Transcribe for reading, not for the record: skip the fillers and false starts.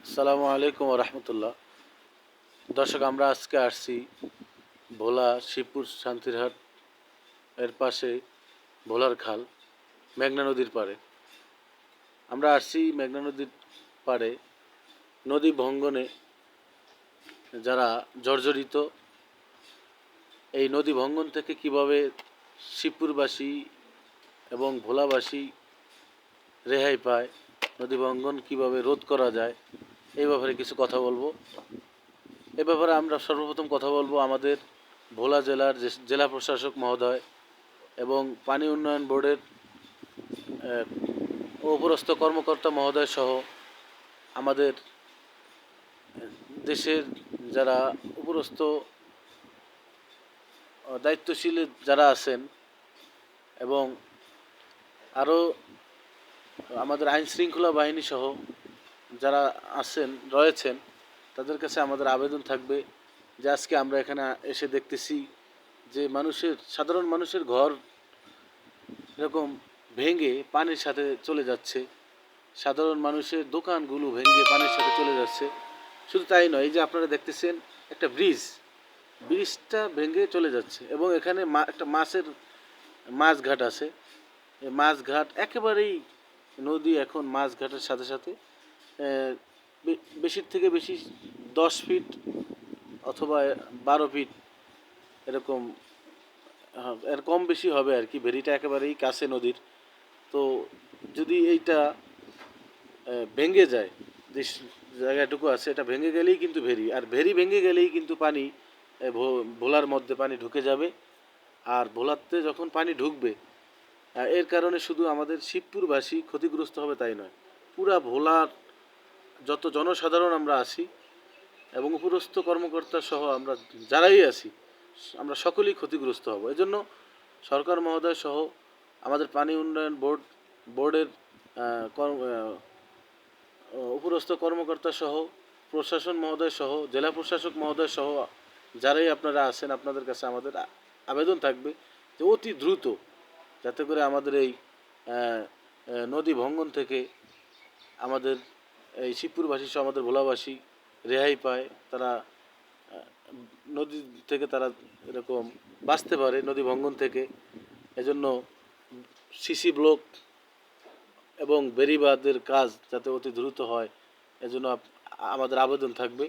আসসালামু আলাইকুম রহমতুল্লাহ। দর্শক, আমরা আজকে আসছি ভোলা শিবপুর শান্তিরহাট এর পাশে ভোলার খাল মেঘনা নদীর পাড়ে। আমরা আসছি মেঘনা নদীর পাড়ে নদী ভঙ্গনে যারা জর্জরিত, এই নদী ভঙ্গন থেকে কিভাবে শিবপুরবাসী এবং ভোলাবাসী রেহাই পায়, নদী ভঙ্গন কিভাবে রোধ করা যায়, এই ব্যাপারে কিছু কথা বলবো। এ ব্যাপারে আমরা সর্বপ্রথম কথা বলবো আমাদের ভোলা জেলার যে জেলা প্রশাসক মহোদয় এবং পানি উন্নয়ন বোর্ডের উপরস্থ কর্মকর্তা মহোদয় সহ আমাদের দেশের যারা উপরস্থ দায়িত্বশীল যারা আছেন এবং আরও আমাদের আইন শৃঙ্খলা বাহিনী সহ যারা রয়েছেন, তাদের কাছে আমাদের আবেদন থাকবে যে আজকে আমরা এখানে এসে দেখতেছি যে সাধারণ মানুষের ঘর এরকম ভেঙে পানির সাথে চলে যাচ্ছে, সাধারণ মানুষের দোকানগুলো ভেঙে পানির সাথে চলে যাচ্ছে। শুধু তাই নয়, এই যে আপনারা দেখতেছেন একটা ব্রিজটা ভেঙে চলে যাচ্ছে এবং এখানে একটা মাছঘাট আছে। এই মাছঘাট একেবারেই নদী এখন মাছঘাটের সাথে সাথে বেশির থেকে বেশি 10 ফিট অথবা 12 ফিট এরকম, এর কম বেশি হবে আর কি। ভেরিটা একেবারেই কাছে নদীর। তো যদি এইটা ভেঙে যায়, যে জায়গাটুকু আছে এটা ভেঙে গেলেই কিন্তু ভেরি ভেঙে গেলেই কিন্তু পানি ভোলার মধ্যে পানি ঢুকে যাবে। আর ভোলাতে যখন পানি ঢুকবে, এর কারণে শুধু আমাদের শিবপুরবাসী ক্ষতিগ্রস্ত হবে তাই নয়, পুরা ভোলার যত জনসাধারণ আমরা আছি এবং উপরস্থ কর্মকর্তা সহ আমরা যারাই আছি, আমরা সকলেই ক্ষতিগ্রস্ত হব। এজন্য সরকার মহোদয় সহ আমাদের পানি উন্নয়ন বোর্ডের উপরস্থ কর্মকর্তা সহ প্রশাসন মহোদয় সহ জেলা প্রশাসক মহোদয় সহ যারাই আপনারা আছেন, আপনাদের কাছে আমাদের আবেদন থাকবে যে অতি দ্রুত যাতে করে আমাদের এই নদী ভঙ্গন থেকে আমাদের এই শিবপুরবাসী সহ আমাদের ভোলাবাসী রেহাই পায়, তারা নদী থেকে তারা এরকম বাঁচতে পারে নদী ভঙ্গন থেকে। এজন্য সিসি ব্লক এবং বেড়িবাঁধের কাজ যাতে অতি দ্রুত হয়, এজন্য আমাদের আবেদন থাকবে।